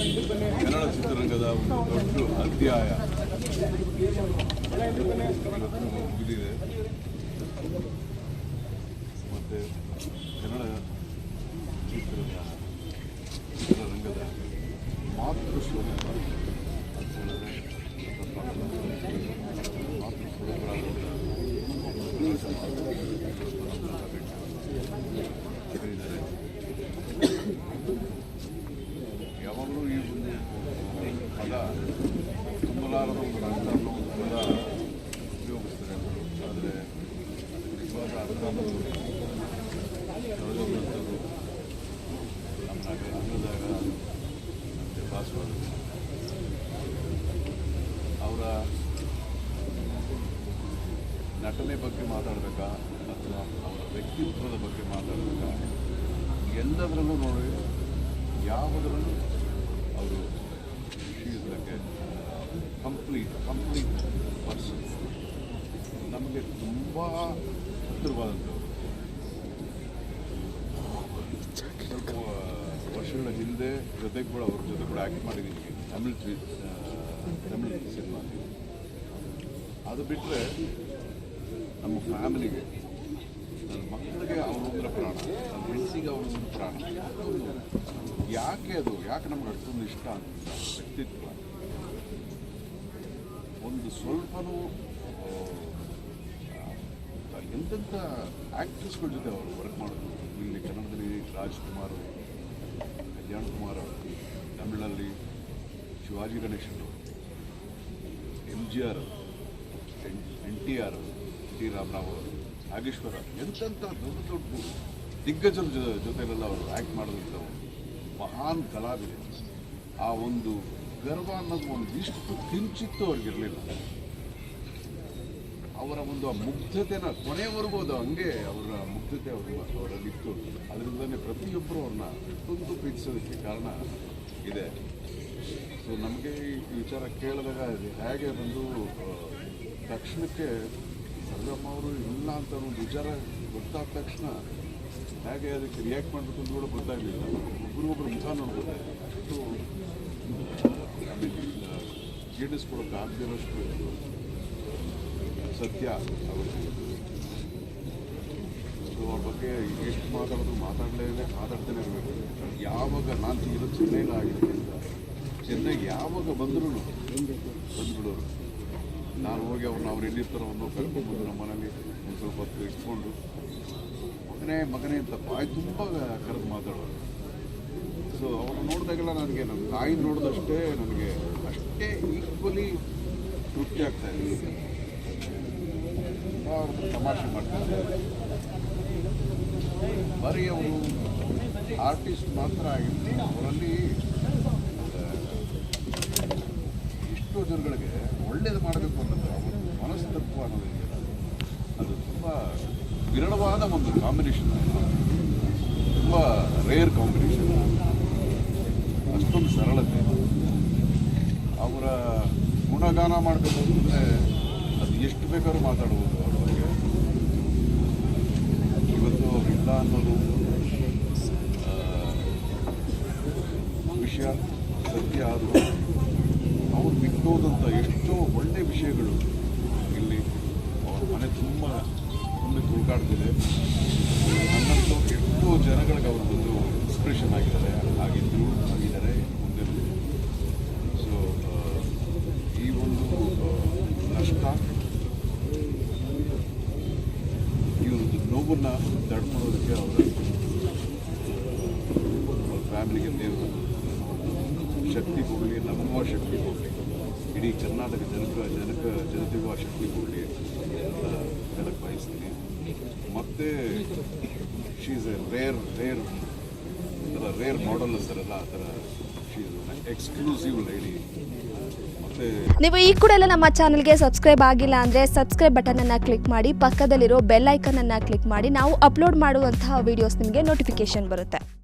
ಕನ್ನಡ ಚಿತ್ರರಂಗದ ಒಂದು ದೊಡ್ಡ ಅಧ್ಯಾಯ ಮುಗಿದಿದೆ. ಮತ್ತು ಕನ್ನಡ ಚಿತ್ರರಂಗದ ಮಾತೃಸ್ವರೂಪ ಅಂತ ಹೇಳಿದ್ರೆ ಹೇಳಿದ್ದಾರೆ. ಯಾವಾಗಲೂ ಈ ಒಂದು ಪದ ತುಂಬಲಾರದ ಒಂದು ಅರ್ಥ ಅನ್ನೋ ಒಂದು ಪದ ಉಪಯೋಗಿಸ್ತಾರೆ ಅವರು. ಆದರೆ ನಿಜವಾದ ಅರ್ಥ ಅನ್ನೋದು ಕಳೆದೋದಂಥದ್ದು ನಮ್ಮ ಅನ್ನದಾಗ ನಮಗೆ ಭಾಸವಾಗುತ್ತೆ. ಅವರ ನಟನೆ ಬಗ್ಗೆ ಮಾತಾಡಬೇಕಾ ಅಥವಾ ಅವರ ವ್ಯಕ್ತಿತ್ವದ ಬಗ್ಗೆ ಮಾತಾಡಬೇಕಾ, ಎಲ್ಲದರಲ್ಲೂ ನೋಡಿ ಯಾವುದರಲ್ಲೂ ಅವರು ಶೀಲಕ್ಕೆ ಕಂಪ್ಲೀಟ್ ಪರ್ಸನ್. ನಮಗೆ ತುಂಬ ಹತ್ತಿರವಾದಂಥವ್ರು. ಸ್ವಲ್ಪ ವರ್ಷಗಳ ಹಿಂದೆ ಜೊತೆಗೆ ಕೂಡ ಅವ್ರ ಜೊತೆ ಕೂಡ ಆ್ಯಕ್ಟ್ ಮಾಡಿದ್ದೀನಿ ತಮಿಳ್ ಸಿನಿಮಾ. ಅದು ಬಿಟ್ಟರೆ ನಮ್ಮ ಫ್ಯಾಮಿಲಿಗೆ, ನನ್ನ ಮಕ್ಕಳಿಗೆ ಅವರೊಂದರ ಪ್ರಾಣ, ನನ್ನ ಹೆಂಡತಿಗೆ ಅವರೊಂದು ಪ್ರಾಣ. ಯಾಕೆ ನಮ್ಗೆ ಅಷ್ಟೊಂದು ಇಷ್ಟ ಅಂತ ವ್ಯಕ್ತಿತ್ವ. ಒಂದು ಸ್ವಲ್ಪನೂ ಎಂತೆಂಥ ಆ್ಯಕ್ಟ್ರೆಸ್ಗಳ ಜೊತೆ ಅವರು ವರ್ಕ್ ಮಾಡೋದು. ಇಲ್ಲಿ ಕನ್ನಡದಲ್ಲಿ ರಾಜ್ಕುಮಾರ್, ಕಲ್ಯಾಣ ಕುಮಾರ್, ತಮಿಳಲ್ಲಿ ಶಿವಾಜಿ ಗಣೇಶನ್, MGR, NTR, ಟಿ ರಾಮರಾವ್ ಅವರು, ನಾಗೇಶ್ವರ, ಎಂತೆಂಥ ದೊಡ್ಡ ದಿಗ್ಗಜರ ಜೊತೆಲೆಲ್ಲ ಅವರು ಆ್ಯಕ್ಟ್ ಮಾಡೋದಂಥವ್ರು. ಮಹಾನ್ ಕಲಾವಿದೆ. ಆ ಒಂದು ಗರ್ವ ಅನ್ನೋದು ಒಂದಿಷ್ಟು ಕಿಂಚಿತ್ತು ಅವ್ರಿಗಿರಲಿಲ್ಲ. ಅವರ ಒಂದು ಆ ಮುಗ್ಧತೆನ ಕೊನೆವರೆಗೂ ಅದು ಹಂಗೆ ಅವರ ಮುಗ್ಧತೆ ಅವರಲ್ಲಿತ್ತು. ಅದರಿಂದಲೇ ಪ್ರತಿಯೊಬ್ಬರು ಅವ್ರನ್ನ ಅಷ್ಟೊಂದು ಪ್ರೀತಿಸೋದಕ್ಕೆ ಕಾರಣ ಇದೆ. ಸೊ ನಮಗೆ ಈ ವಿಚಾರ ಕೇಳಿದಾಗ ಹೇಗೆ ಬಂದು ತಕ್ಷಣಕ್ಕೆ ಸರ್ಗಮ್ಮ ಅವರು ಇಲ್ಲ ಅಂತ ಒಂದು ವಿಚಾರ ಗೊತ್ತಾದ ತಕ್ಷಣ ಹೇಗೆ ಅದಕ್ಕೆ ರಿಯಾಕ್ಟ್ ಮಾಡಬೇಕು ಅಂತ ಕೂಡ ಗೊತ್ತಾಗಲಿಲ್ಲ. ಒಬ್ಬರಿಗೊಬ್ಬರು ಮುಖ ನೋಡ್ಬೋದಾಗಿದೆ. ಅಷ್ಟು ಜೀರ್ಣಿಸ್ಕೊಳಕ್ಕೆ ಆಗದಿರೋಷ್ಟು ಸತ್ಯ ಅವರು. ಸೊ ಅವ್ರ ಬಗ್ಗೆ ಎಷ್ಟು ಮಾತಾಡೋದು ಮಾತಾಡ್ತಾನೆ ಇರಬೇಕು. ಯಾವಾಗ ನಾನು ಇರೋ ಚೆನ್ನೈಲಿ ಆಗಿದೆ ಅಂತ, ಚೆನ್ನೈಗೆ ಯಾವಾಗ ಬಂದರೂ ಬಂದ್ಬಿಡೋರು. ನಾನು ಹೋಗಿ ಅವ್ರು ಎಲ್ಲಿರ್ತಾರೋ ಅನ್ನೋ ಕರ್ಕೊಂಡ್ಬಂದು ನಮ್ಮ ಮನೇಲಿ ಒಂದು ಸ್ವಲ್ಪ ಹೊತ್ತು ಇಟ್ಕೊಂಡು ಮಗನೇ ಅಂತ ಬಾಯಿ ತುಂಬ ಕರೆದು ಮಾತಾಡೋರು. ಸೊ ಅವ್ರು ನೋಡಿದಾಗೆಲ್ಲ ನನಗೆ ನನ್ನ ತಾಯಿ ನೋಡಿದಷ್ಟೇ ನನಗೆ ಅಷ್ಟೇ ಈಕ್ವಲಿ ತೃಪ್ತಿ ಆಗ್ತಾ ಇದೆ. ತುಂಬ ಅವ್ರನ್ನ ತಮಾಷೆ ಮಾಡ್ತಾರೆ. ಬರೀ ಅವರು ಆರ್ಟಿಸ್ಟ್ ಮಾತ್ರ ಆಗಿರ್ತಾರೆ. ಅವರಲ್ಲಿ ಎಷ್ಟೋ ಜನಗಳಿಗೆ ಒಳ್ಳೇದು ಮಾಡಬೇಕು ಅನ್ನೋದು ಒಂದು ಮನಸ್ತತ್ವ ಅನ್ನೋದಿದೆಯಲ್ಲ, ಅದು ತುಂಬ ವಿರಳವಾದ ಒಂದು ಕಾಂಬಿನೇಷನ್. ತುಂಬ ರೇರ್ ಕಾಂಬಿನೇಷನ್. ಅಷ್ಟೊಂದು ಸರಳತೆ. ಅವರ ಗುಣಗಾನ ಮಾಡಬೇಕು ಅಂತಂದರೆ ಅದು ಎಷ್ಟು ಬೇಕಾದ್ರೂ ಮಾತಾಡ್ಬೋದು ಅವ್ರ ಬಗ್ಗೆ. ಇವತ್ತು ಅವರಿಲ್ಲ ಅನ್ನೋದು ವಿಷಯ ಸತ್ಯ. ಆದರೂ ಅವ್ರು ಬಿಟ್ಟೋದಂಥ ಎಷ್ಟೋ ಒಳ್ಳೆಯ ವಿಷಯಗಳು ಇಲ್ಲಿ ಅವ್ರ ಮನೆ ತುಂಬ ತುಳ್ಕಾಡ್ತಿದೆ. ನನ್ನಂತೂ ಎಷ್ಟೋ ಜನಗಳಿಗೆ ಅವರು ಒಂದು ಇನ್ಸ್ಪಿರೇಷನ್ ಆಗಿದ್ದಾರೆ, ಆಗಿದ್ದಾರೆ ಮುಂದೆ. ಸೊ ಈ ಒಂದು ನಷ್ಟ, ಈ ಒಂದು ನೋವನ್ನು ತಡ್ಕೊಳ್ಳೋದಕ್ಕೆ ಅವರ ಫ್ಯಾಮಿಲಿಗೆ ದೇವರು ಶಕ್ತಿ ಕೊಡಲಿ, ನಮಗೂ ಶಕ್ತಿ ಕೊಡಲಿ, ಇಡೀ ಕರ್ನಾಟಕ ಜನತೆಗೂ ಆ ಶಕ್ತಿ ಕೊಡಲಿ ಅಂತ ಹೇಳಕ್ಕೆ ಬಯಸ್ತೀನಿ. ಮತ್ತು she is a rare model ಅಂತಾರಲ್ಲ, ಆ ಥರ ಶಿ ಈಸ್ ಎಕ್ಸ್ಕ್ಲೂಸಿವ್ ಲೇಡಿ. ಮತ್ತು ನೀವು ಈ ಕೂಡ ಎಲ್ಲ ನಮ್ಮ ಚಾನಲ್ಗೆ ಸಬ್ಸ್ಕ್ರೈಬ್ ಆಗಿಲ್ಲ ಅಂದರೆ ಸಬ್ಸ್ಕ್ರೈಬ್ ಬಟನನ್ನು ಕ್ಲಿಕ್ ಮಾಡಿ, ಪಕ್ಕದಲ್ಲಿರೋ ಬೆಲ್ ಐಕನನ್ನು ಕ್ಲಿಕ್ ಮಾಡಿ. ನಾವು ಅಪ್ಲೋಡ್ ಮಾಡುವಂತಹ ವೀಡಿಯೋಸ್ ನಿಮಗೆ ನೋಟಿಫಿಕೇಶನ್ ಬರುತ್ತೆ.